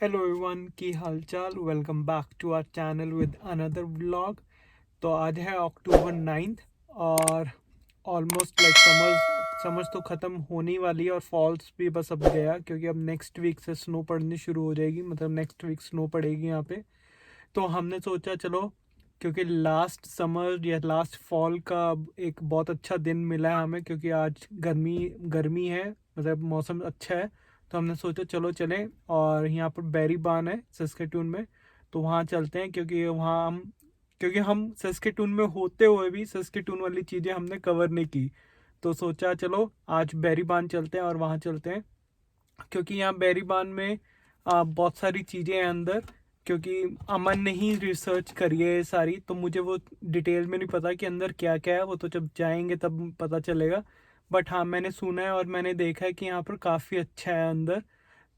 Hello everyone की हालचाल। Welcome back to our channel with another vlog. तो आज है अक्टूबर 9th और ऑलमोस्ट लाइक समर्स तो ख़त्म होने वाली है और फॉल्स भी बस अब गया, क्योंकि अब नेक्स्ट वीक से स्नो पड़नी शुरू हो जाएगी। मतलब नेक्स्ट वीक स्नो पड़ेगी यहाँ पे। तो हमने सोचा चलो, क्योंकि लास्ट समर या लास्ट फॉल का एक बहुत अच्छा दिन मिला है हमें, क्योंकि आज गर्मी गर्मी है, मतलब मौसम अच्छा है। तो हमने सोचा चलो चलें, और यहाँ पर बेरी बान है सस्केटून में, तो वहाँ चलते हैं। क्योंकि हम सस्केटून में होते हुए भी सस्केटून वाली चीज़ें हमने कवर नहीं की। तो सोचा चलो आज बेरी बान चलते हैं और वहाँ चलते हैं, क्योंकि यहाँ बेरीबान में बहुत सारी चीज़ें हैं अंदर। क्योंकि अमन ने ही रिसर्च करी है ये सारी, तो मुझे वो डिटेल में नहीं पता कि अंदर क्या क्या है। वो तो जब जाएंगे तब पता चलेगा। बट हाँ, मैंने सुना है और मैंने देखा है कि यहाँ पर काफ़ी अच्छा है अंदर।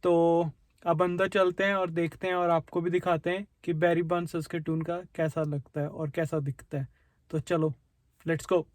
तो अब अंदर चलते हैं और देखते हैं, और आपको भी दिखाते हैं कि बेरीबान सस्केटून का कैसा लगता है और कैसा दिखता है। तो चलो, लेट्स गो।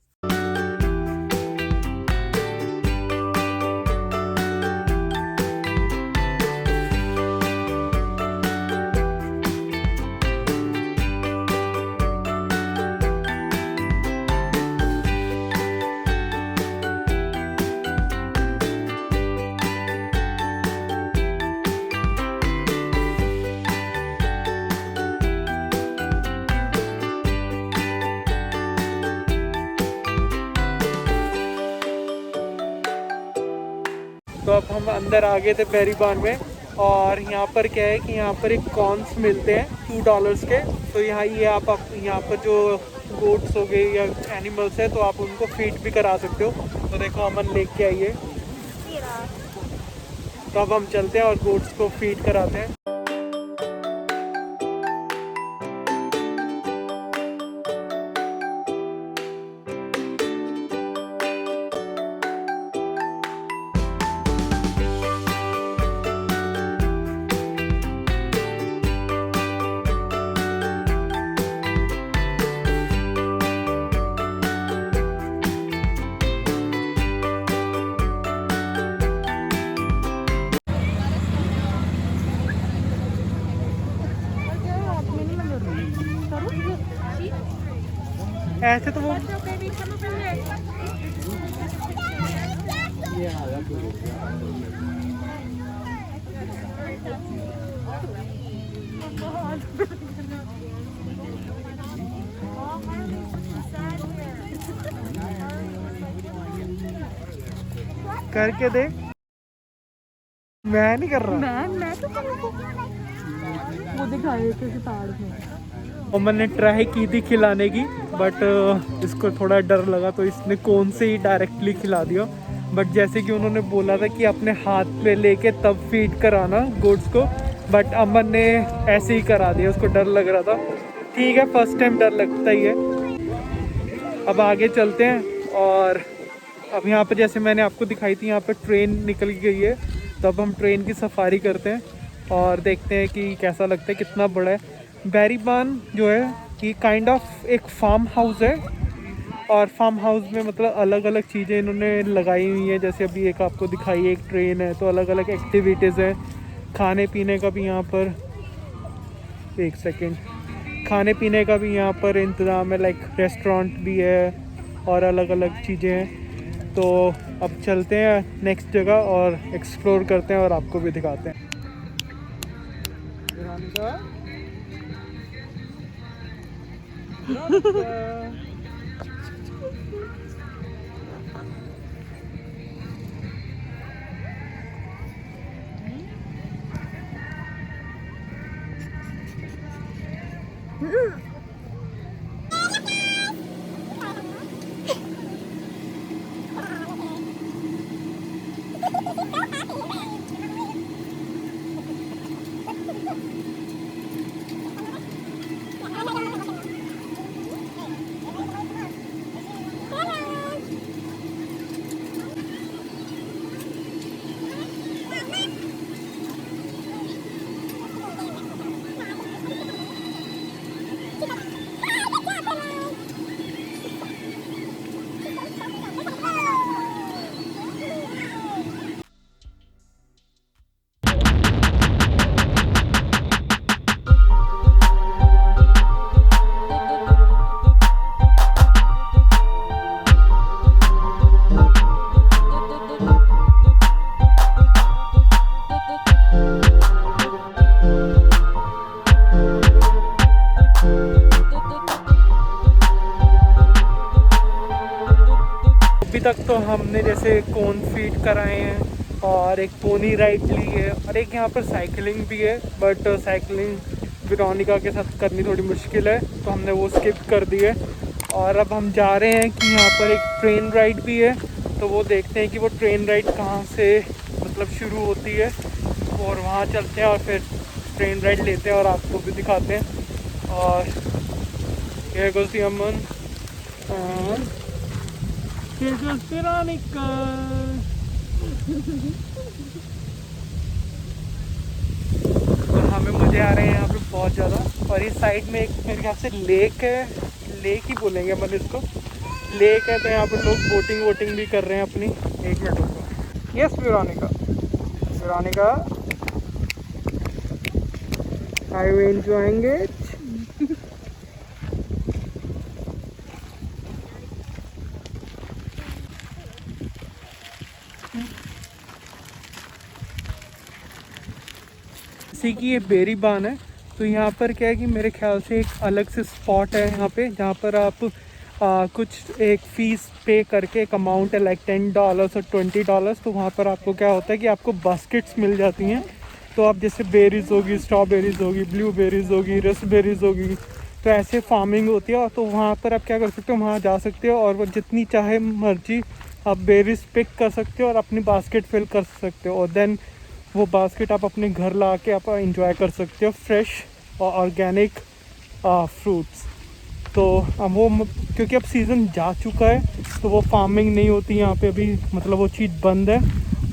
तो अब हम अंदर आ गए थे बेरीबान में, और यहाँ पर क्या है कि यहाँ पर एक कॉर्न्स मिलते हैं $2 के। तो यहाँ ये आप यहाँ पर जो गोट्स हो गए या एनिमल्स है, तो आप उनको फीड भी करा सकते हो। तो देखो अमन लेके आइए। तो अब हम चलते हैं और गोट्स को फीड कराते हैं। ऐसे तो वो करके देख। मैं नहीं कर रहा। मैं तो वो दिखाए थे पहाड़ में। और मैंने ट्राई की थी खिलाने की, बट इसको थोड़ा डर लगा, तो इसने कौन से ही डायरेक्टली खिला दिया। बट जैसे कि उन्होंने बोला था कि अपने हाथ पे लेके तब फीड कराना गोट्स को, बट अमन ने ऐसे ही करा दिया, उसको डर लग रहा था। ठीक है, फर्स्ट टाइम डर लगता ही है। अब आगे चलते हैं, और अब यहाँ पर जैसे मैंने आपको दिखाई थी, यहाँ पर ट्रेन निकल गई है। तो अब हम ट्रेन की सफारी करते हैं और देखते हैं कि कैसा लगता है, कितना बड़ा है। बेरीबान जो है कि काइंड ऑफ एक फार्म हाउस है, और फार्म हाउस में मतलब अलग अलग चीज़ें इन्होंने लगाई हुई हैं। जैसे अभी एक आपको दिखाई, एक ट्रेन है, तो अलग अलग एक्टिविटीज़ हैं। खाने पीने का भी यहाँ पर, एक सेकेंड, खाने पीने का भी यहाँ पर इंतज़ाम है, लाइक रेस्टोरेंट भी है और अलग अलग चीज़ें हैं। तो अब चलते हैं नेक्स्ट जगह और एक्सप्लोर करते हैं और आपको भी दिखाते हैं। तो हमने जैसे कोन फीड कराए हैं और एक पोनी राइड ली है और एक यहाँ पर साइकिलिंग भी है, बट साइकिलिंग वेरोनिका के साथ करनी थोड़ी मुश्किल है तो हमने वो स्किप कर दी है। और अब हम जा रहे हैं कि यहाँ पर एक ट्रेन राइड भी है, तो वो देखते हैं कि वो ट्रेन राइड कहाँ से मतलब शुरू होती है और वहाँ चलते हैं और फिर ट्रेन राइड लेते हैं और आपको भी दिखाते हैं। और ये गोसी अमन और हमें मज़े आ रहे हैं यहाँ पे बहुत ज़्यादा। और इस साइड में एक मेरे ख्याल से लेक है, लेक ही boलेंगे अपन इसको, लेक है, तो यहाँ पर लोग बोटिंग वोटिंग भी कर रहे हैं अपनी। 1 मिनट रुको। Yes Veronica, Veronica are you enjoying it? जैसे कि ये बेरी बान है, तो यहाँ पर क्या है कि मेरे ख्याल से एक अलग से स्पॉट है यहाँ पे जहाँ पर आप कुछ एक फ़ीस पे करके एक अमाउंट है लाइक $10 और $20, तो वहाँ पर आपको क्या होता है कि आपको बास्केट्स मिल जाती हैं। तो आप जैसे बेरीज़ होगी, स्ट्रॉबेरीज़ होगी, ब्लूबेरीज़ होगी, रसबेरीज़ होगी, तो ऐसे फार्मिंग होती है। तो वहाँ पर आप क्या कर सकते हो, वहाँ जा सकते हो और वो जितनी चाहे मर्जी आप बेरीज़ पिक कर सकते हो और अपनी बास्केट फिल कर सकते हो और देन वो बास्केट आप अपने घर ला के आप इंजॉय कर सकते हो फ्रेश और ऑर्गेनिक फ्रूट्स। तो अब वो क्योंकि अब सीज़न जा चुका है तो वो फार्मिंग नहीं होती यहाँ पे अभी, मतलब वो चीज़ बंद है।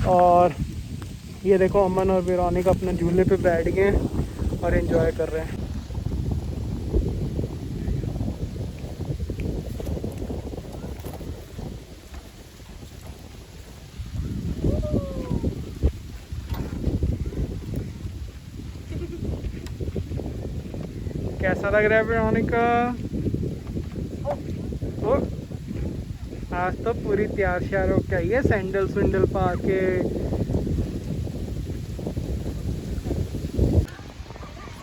और ये देखो अमन और वेरोनिका अपना झूले पे बैठ गए हैं और एंजॉय कर रहे हैं। कैसा लग रहा है वेरोनिका? ओ, आज तो पूरी तैयार श्यार होके आई है, सैंडल सुंडल पा के।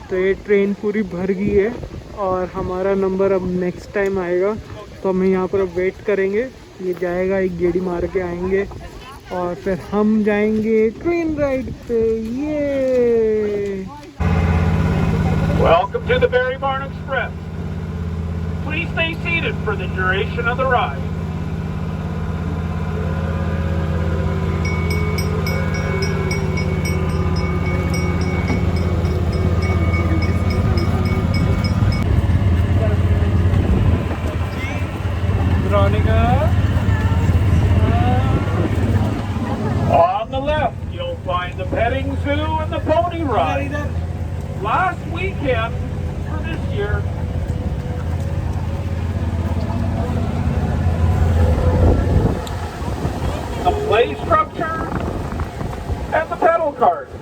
तो ये ट्रेन पूरी भर गई है और हमारा नंबर अब नेक्स्ट टाइम आएगा, तो हम यहाँ पर अब वेट करेंगे। ये जाएगा, एक गेड़ी मार के आएंगे और फिर हम जाएंगे ट्रेन राइड पे। ये Welcome to the Berry Barn Express. Please stay seated for the duration of the ride. Veronica, On the left, you'll find the petting zoo and the pony ride. Last weekend for this year. The play structure and the pedal carts.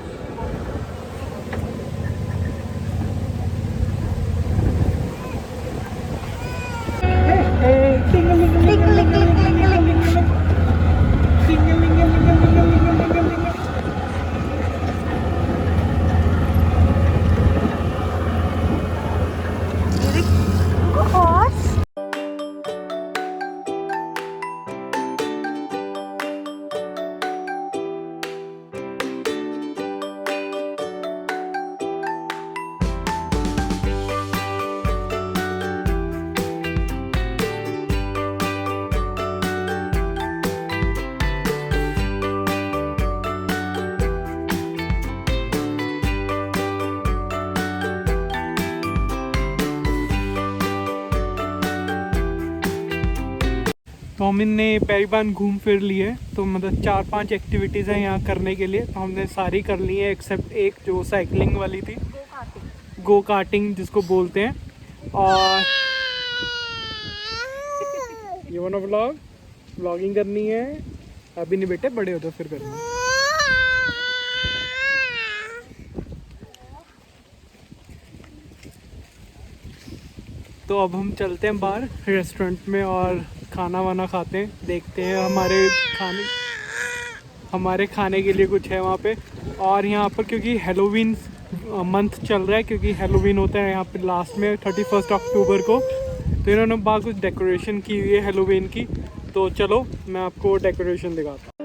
तो हमने पेरीबान घूम फिर लिए, तो मतलब 4-5 activities हैं यहाँ करने के लिए, तो हमने सारी कर ली हैं एक्सेप्ट एक जो साइकिलिंग वाली थी, गो कार्टिंग जिसको बोलते हैं। और ये वाला व्लॉगिंग करनी है अभी नहीं बेटे, बड़े हो तो फिर करनी है। तो अब हम चलते हैं बाहर रेस्टोरेंट में और खाना वाना खाते हैं, देखते हैं हमारे खाने के लिए कुछ है वहाँ पे। और यहाँ पर क्योंकि हेलोवीन मंथ चल रहा है, क्योंकि हेलोवीन होता है यहाँ पे लास्ट में 31 अक्टूबर को, तो इन्होंने बाहर कुछ डेकोरेशन की हुई है हेलोवीन की, तो चलो मैं आपको डेकोरेशन दिखाता हूँ।